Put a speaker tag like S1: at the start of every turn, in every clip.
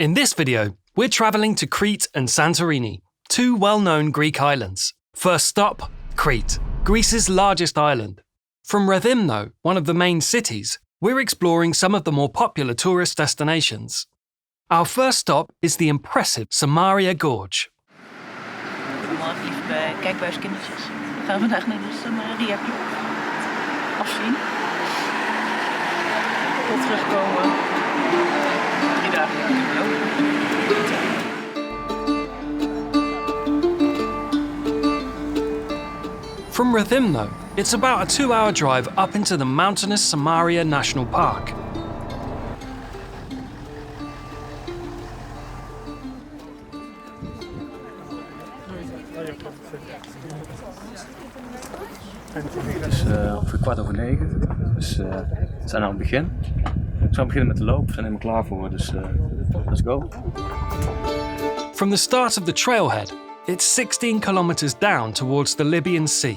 S1: In this video, we're travelling to Crete and Santorini, two well-known Greek islands. First stop, Crete, Greece's largest island. From Rethymno, one of the main cities, we're exploring some of the more popular tourist destinations. Our first stop is the impressive Samaria Gorge.
S2: Goedemorgen, lieve kijkbuiskindertjes. We gaan vandaag naar de Samaria afzien. Tot terugkomen. 3 dagen later.
S1: From Rethymno, it's about a 2-hour drive up into the mountainous Samaria National Park.
S3: Het is ongeveer 9:15, dus we zijn aan het begin. We gaan beginnen met de loop, we zijn helemaal klaar voor, dus let's go.
S1: From the start of the trailhead, it's 16 kilometers down towards the Libyan Sea.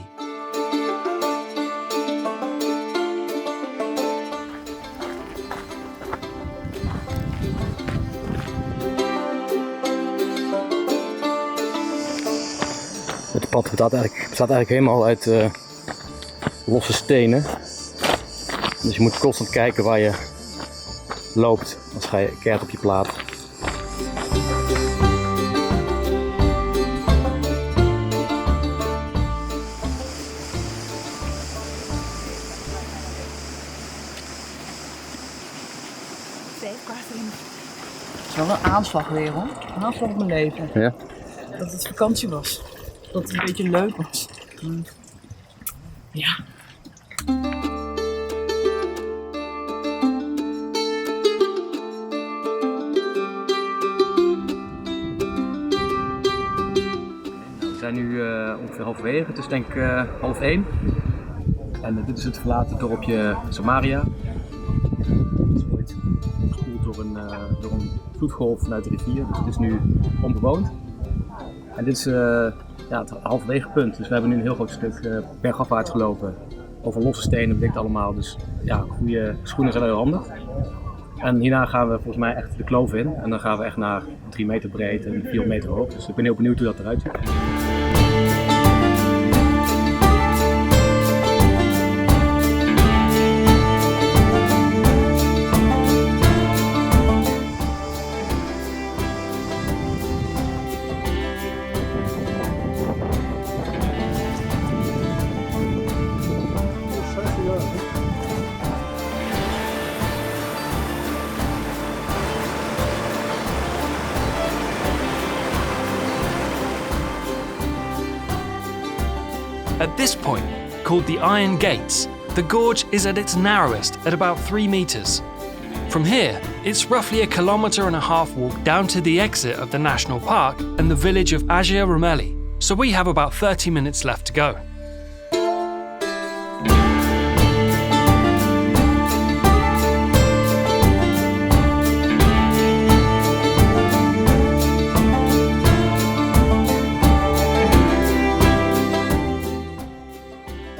S3: Het pad bestaat eigenlijk helemaal uit losse stenen. Dus je moet constant kijken waar je loopt, als ga je keert op je plaat.
S2: Het is wel een aanslag weer, hoor. Een aanslag op mijn leven.
S3: Ja?
S2: Dat het vakantie was. Dat het een beetje leuk was. Ja.
S3: We zijn nu ongeveer halverwege, het is denk ik 12:30. En dit is het verlaten dorpje Samaria. Het is ooit gespoeld door een vloedgolf vanuit de rivier, dus het is nu onbewoond. En dit is het halverwege punt, dus we hebben nu een heel groot stuk bergafwaarts gelopen. Over losse stenen betekent allemaal, dus ja, goede schoenen zijn heel handig. En hierna gaan we volgens mij echt de kloof in en dan gaan we echt naar 3 meter breed en 4 meter hoog. Dus ik ben heel benieuwd hoe dat eruit ziet.
S1: At this point, called the Iron Gates, the gorge is at its narrowest at about 3 meters. From here, it's roughly a 1.5 kilometer walk down to the exit of the national park and the village of Agia Rumeli, so we have about 30 minutes left to go.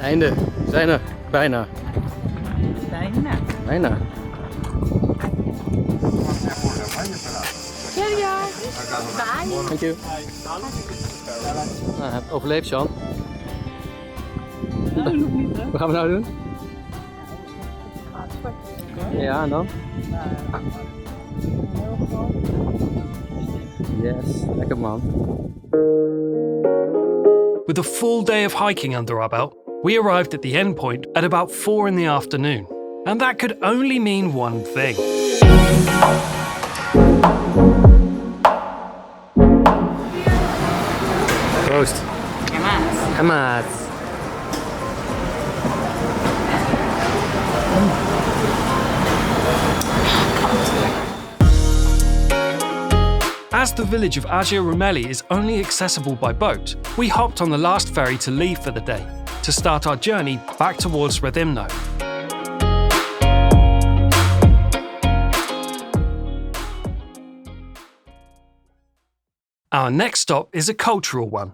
S3: Einde, we zijn er, bijna. Bijna. Thank you. Nou, heb overleefd, Sean. Wat gaan we nou doen? Ja, en dan? Yes, lekker man.
S1: With a full day of hiking under our belt, we arrived at the end point at about 4 in the afternoon. And that could only mean one thing.
S3: Proost. Gemaat.
S1: As the village of Agia Rumeli is only accessible by boat, we hopped on the last ferry to leave for the day, to start our journey back towards Rethymno. Our next stop is a cultural one,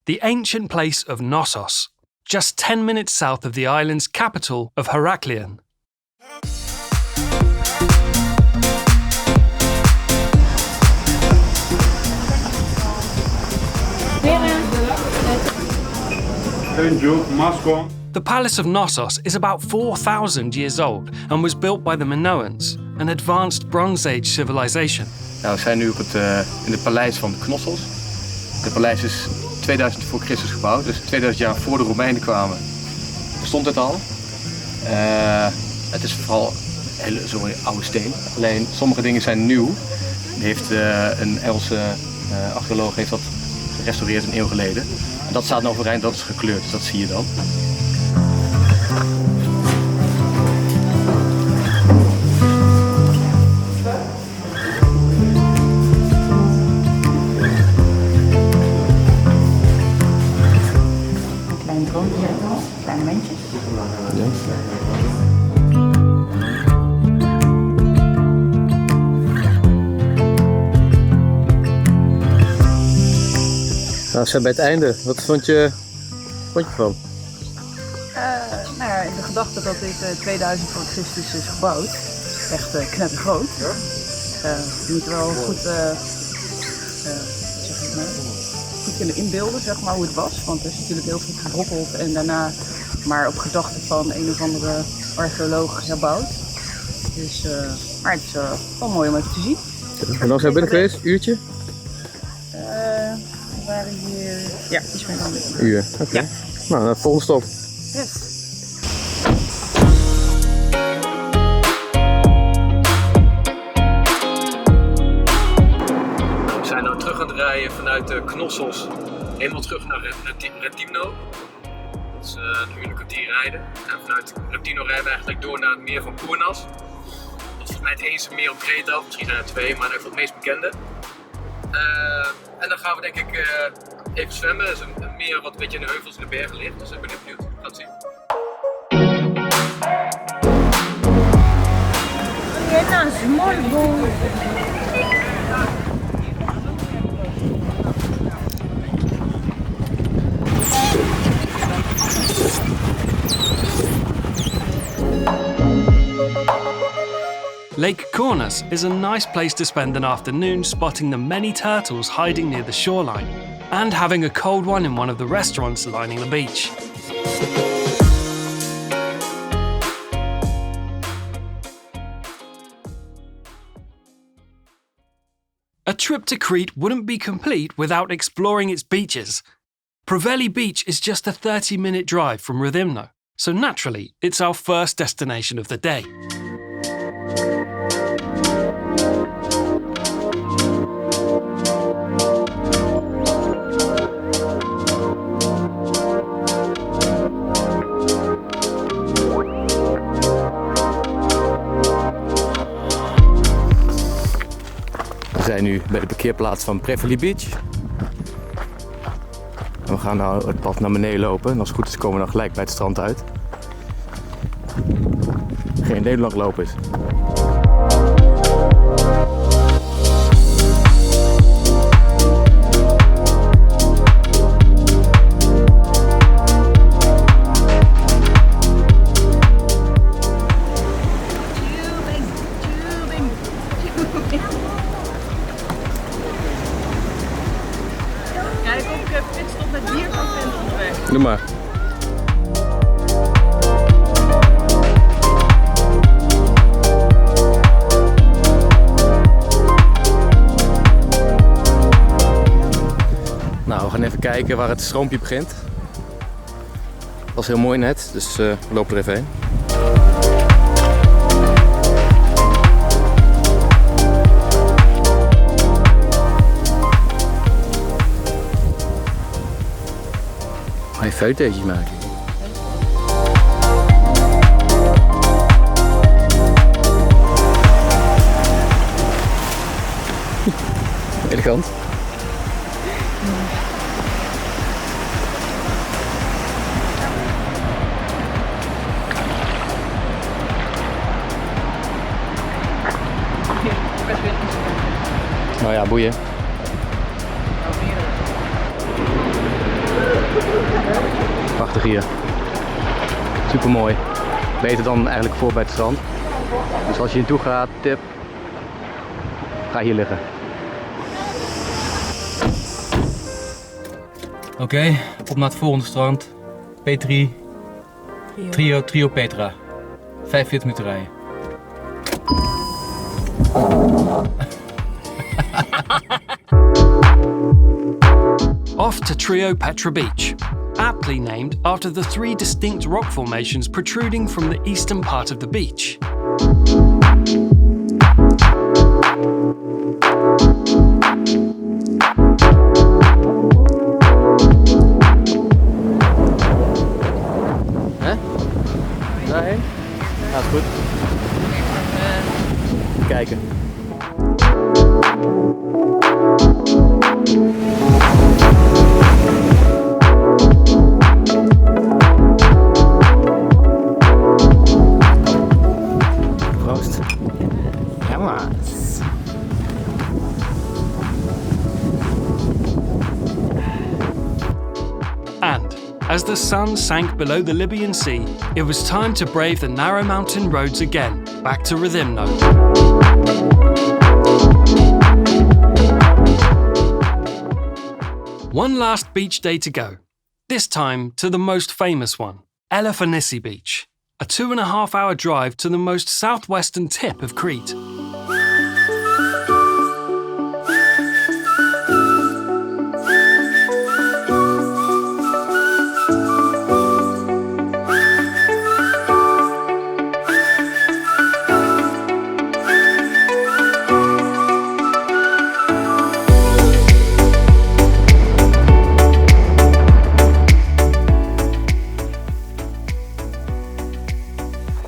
S1: the ancient place of Knossos, just 10 minutes south of the island's capital of Heraklion. The Palace of Knossos is about 4,000 years old and was built by the Minoans, an advanced Bronze Age civilization.
S3: Nou, we zijn nu op in het paleis van Knossos. Het paleis is 2000 voor Christus gebouwd, dus 2000 jaar voor de Romeinen kwamen. Bestond het al. Het is vooral zo'n oude steen. Alleen sommige dingen zijn nieuw. Heeft een Engelse archeoloog heeft dat gerestaureerd een eeuw geleden. En dat staat nog overeind, dat is gekleurd, dus dat zie je dan.
S2: Een klein droompje, kleine mensjes.
S3: Ja. Nou, we zijn bij het einde. Wat vond je van?
S2: Nou ja, in de gedachte dat dit 2000 voor Christus is gebouwd, echt knettergroot. Je moet wel goed, goed kunnen inbeelden, zeg maar, hoe het was. Want er is natuurlijk heel veel gebrokkeld en daarna maar op gedachte van een of andere archeoloog herbouwd. Dus, maar het is wel mooi om even te zien.
S3: En dan zijn we binnen geweest, uurtje?
S2: We waren hier, ja, iets meer dan
S3: een uur. Oké. Ja. Nou, naar de volgende stop.
S2: Yes.
S3: We zijn nu terug aan het rijden vanuit Knossos. Helemaal terug naar Rethymno. Dat is een uur en een kwartier rijden. En vanuit Rethymno rijden we eigenlijk door naar het meer van Kournas. Dat is volgens mij het enige meer op Kreta, misschien zijn er twee, maar even het meest bekende. En dan gaan we denk ik even zwemmen. Het is een meer wat een beetje in de heuvels in de bergen ligt. Dus ik ben heel benieuwd. We gaan het zien.
S1: Lake Kournas is a nice place to spend an afternoon spotting the many turtles hiding near the shoreline and having a cold one in one of the restaurants lining the beach. A trip to Crete wouldn't be complete without exploring its beaches. Preveli Beach is just a 30-minute drive from Rethymno, so naturally it's our first destination of the day.
S3: We zijn nu bij de parkeerplaats van Preveli Beach. En we gaan nou het pad naar beneden lopen en als het goed is komen we dan gelijk bij het strand uit. Geen idee hoe lang lopen is. Doe maar. Nou, we gaan even kijken waar het stroompje begint. Dat was heel mooi net, dus we lopen er even heen. Ga je fotootjes maken? Elegant. Nou ja, boeien. Prachtig hier. Super mooi. Beter dan eigenlijk voor bij het strand. Dus als je hier naartoe gaat, tip. Ga hier liggen. Oké, op naar het volgende strand.
S4: Triopetra. 45 minuten rijden.
S1: Off to Triopetra Beach, aptly named after the 3 distinct rock formations protruding from the eastern part of the beach.
S4: Daarheen? Ja, is goed. Kijken. Proost. Jammas.
S1: And as the sun sank below the Libyan Sea, it was time to brave the narrow mountain roads again, back to Rethymno. One last beach day to go, this time to the most famous one, Elafonissi Beach, a 2.5-hour drive to the most southwestern tip of Crete.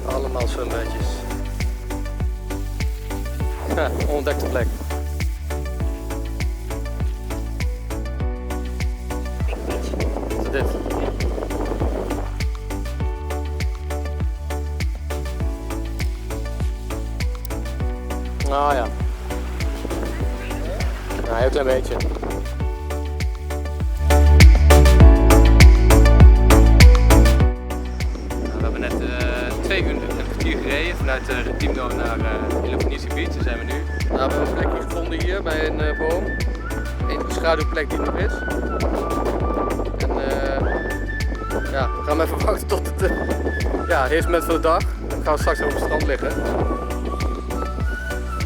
S4: Allemaal zwembeetjes. Ja, ontdekte plek. Wat is dit? Nou ja. Nou, een heel klein beetje. We hebben net 2 uur en een kwartier gereden vanuit Rethymno naar Elafonissi Beach. Daar zijn we nu. Nou, we hebben een plekje gevonden hier bij een boom. Een schaduwplek die er nog is. En ja, we gaan even wachten tot het het eerste moment van de dag. Dan gaan we straks op het strand liggen.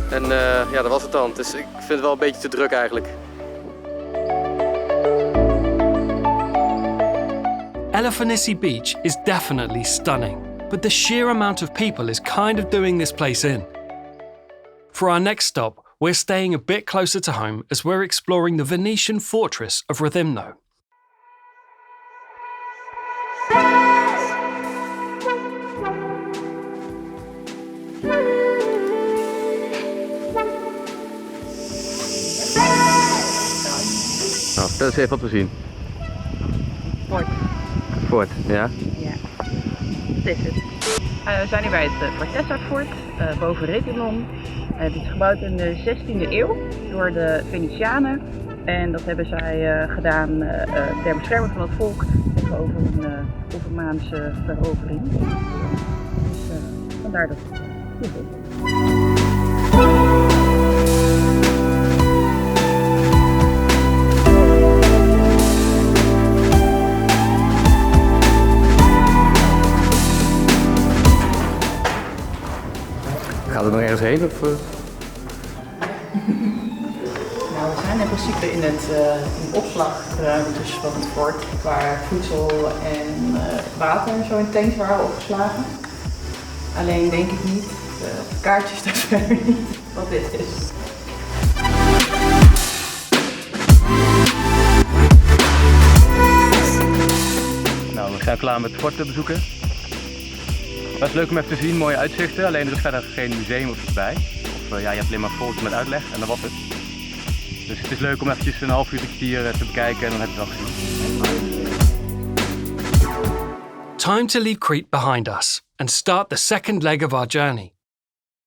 S4: En ja, dat was het dan. Dus ik vind het wel een beetje te druk eigenlijk.
S1: Elafonissi Beach is definitely stunning, but the sheer amount of people is kind of doing this place in. For our next stop, we're staying a bit closer to home as we're exploring the Venetian fortress of Rethymno.
S4: Nou, vertel eens even wat we zien.
S2: Fort.
S4: Fort, ja.
S2: Ja, dat is het. We zijn nu bij het Fort boven Rethymno. Het is gebouwd in de 16e eeuw door de Venetianen. En dat hebben zij gedaan ter bescherming van het volk tegenover een Ottomaanse verovering. Dus vandaar dat het goed is.
S4: Gaat het nog ergens heen? Of,
S2: Nou, we zijn in principe in het opslagruimtes van het fort, waar voedsel en water zo in tanks waren opgeslagen. Alleen denk ik niet, op de kaartjes staat verder niet wat dit is.
S4: Nou, we zijn klaar met het fort te bezoeken. Het was leuk om even te zien, mooie uitzichten, alleen er is verder geen museum of iets bij. Of ja, je hebt alleen maar foto's met uitleg en dat was het. Dus het is leuk om eventjes een half uur, een kwartier te bekijken en dan heb je het al gezien.
S1: Time to leave Crete behind us and start the second leg of our journey.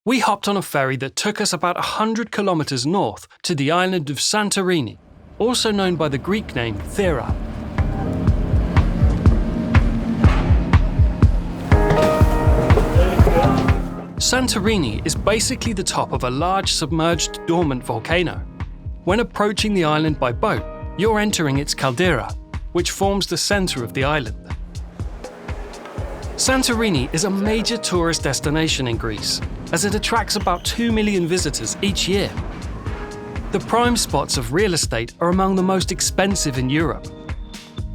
S1: We hopped on a ferry that took us about 100 kilometers north to the island of Santorini, also known by the Greek name Fira. Santorini is basically the top of a large submerged dormant volcano. When approaching the island by boat, you're entering its caldera, which forms the center of the island. Santorini is a major tourist destination in Greece, as it attracts about 2 million visitors each year. The prime spots of real estate are among the most expensive in Europe.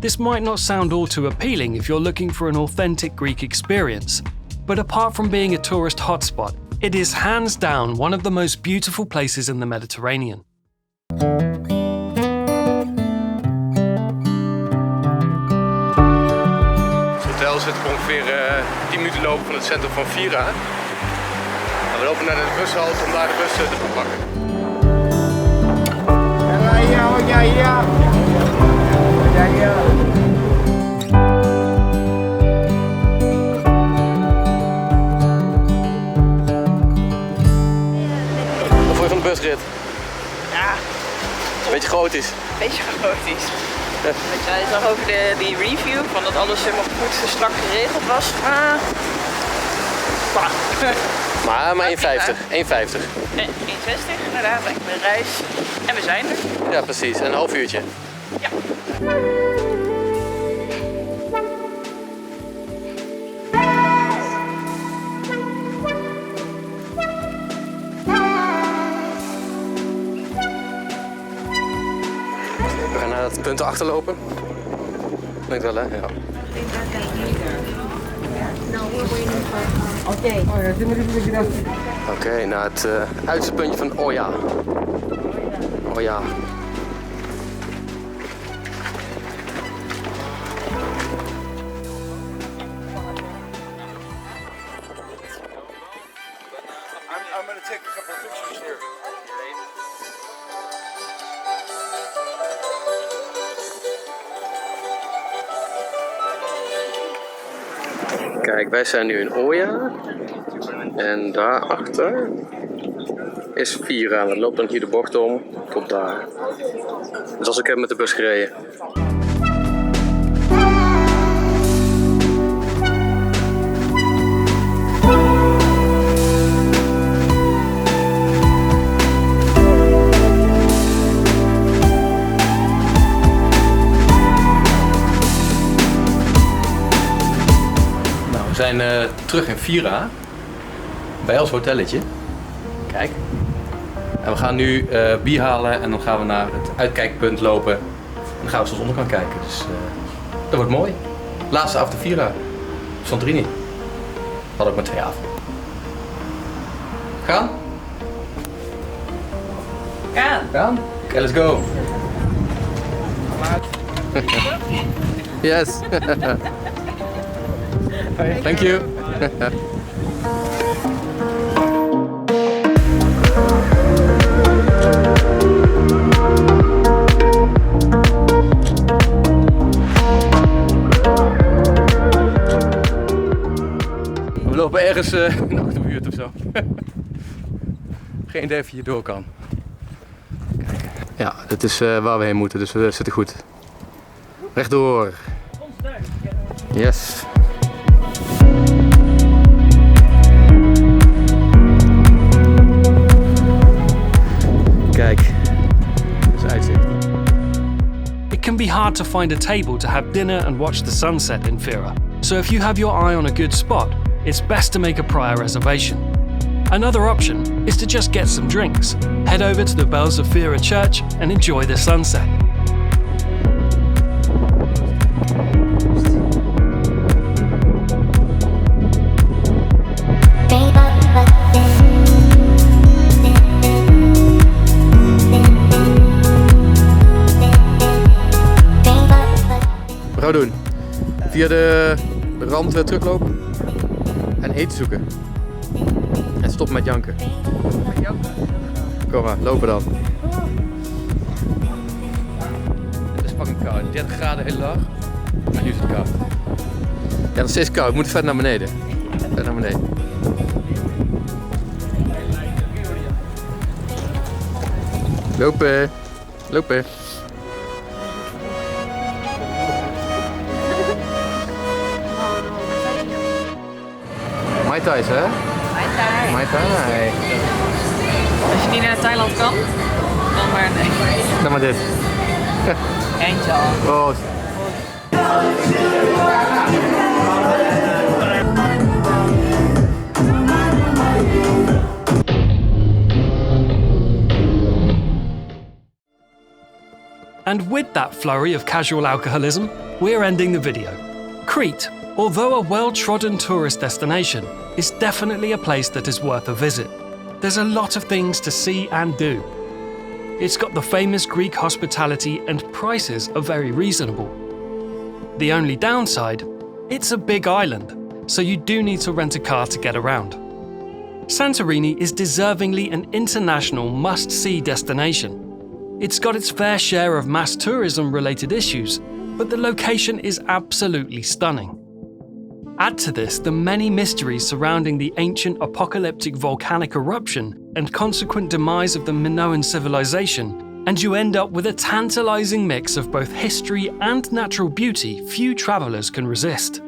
S1: This might not sound all too appealing if you're looking for an authentic Greek experience, but apart from being a tourist hotspot, it is hands down one of the most beautiful places in the Mediterranean.
S4: Het hotel zit ongeveer 10 minuten lopen van het centrum van Fira. En we lopen naar de bushalte om daar de bus te pakken. Wat vond je van de busrit?
S2: Ja,
S4: Een beetje chaotisch.
S2: een beetje chaotisch. Weet je, hij zag over die review van dat alles helemaal goed strak geregeld was.
S4: Maar 1,50. 1,50.
S2: 1,60 inderdaad, lekker een reis. En we zijn er.
S4: Ja, precies. En een half uurtje.
S2: Ja.
S4: We gaan naar het punt achterlopen. Denk wel, hè? Ja. Oké, naar het uiterste puntje van Oya. Oya.
S5: I'm going to take a couple of pictures here.
S4: Kijk, wij zijn nu in Oya. En daarachter is Fira. Dat loopt dan hier de bocht om tot daar. Dus als ik heb met de bus gereden. We zijn terug in Fira, bij ons hotelletje. Kijk. En we gaan nu bier halen en dan gaan we naar het uitkijkpunt lopen. En dan gaan we zoals onderkant kijken. Dus dat wordt mooi. Laatste avond in Fira. Santorini. Had ook maar 2 avonden. Gaan? Gaan? Oké, let's go. Yes. Thank you. We lopen ergens in de achterbuurt of zo. Geen idee of je hier door kan. Kijk. Ja, dit is waar we heen moeten, dus we zitten goed. Rechtdoor. Yes. Kijk, dat is uitzicht.
S1: It can be hard to find a table to have dinner and watch the sunset in Fira, so if you have your eye on a good spot, it's best to make a prior reservation. Another option is to just get some drinks, head over to the bells of Fira church and enjoy the sunset.
S4: Wat gaan we doen? Via de rand teruglopen en eten zoeken. En stop met janken. Kom maar, lopen dan. Het is fucking koud. 30 graden de hele dag. En nu is het koud. Ja, nog steeds koud. We moeten verder naar beneden. Verder naar beneden. Lopen. Lopen. Mai Thais, hè?
S2: Mai Tai.
S4: Mai Tai.
S2: Als je niet naar Thailand kan, dan maar nee.
S4: Dan maar dit.
S2: Eentje al.
S4: Proost.
S1: And with that flurry of casual alcoholism, we're ending the video. Crete, although a well-trodden tourist destination, is definitely a place that is worth a visit. There's a lot of things to see and do. It's got the famous Greek hospitality and prices are very reasonable. The only downside, it's a big island, so you do need to rent a car to get around. Santorini is deservingly an international must-see destination. It's got its fair share of mass tourism-related issues, but the location is absolutely stunning. Add to this the many mysteries surrounding the ancient apocalyptic volcanic eruption and consequent demise of the Minoan civilization, and you end up with a tantalizing mix of both history and natural beauty few travelers can resist.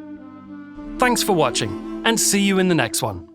S1: Thanks for watching, and see you in the next one.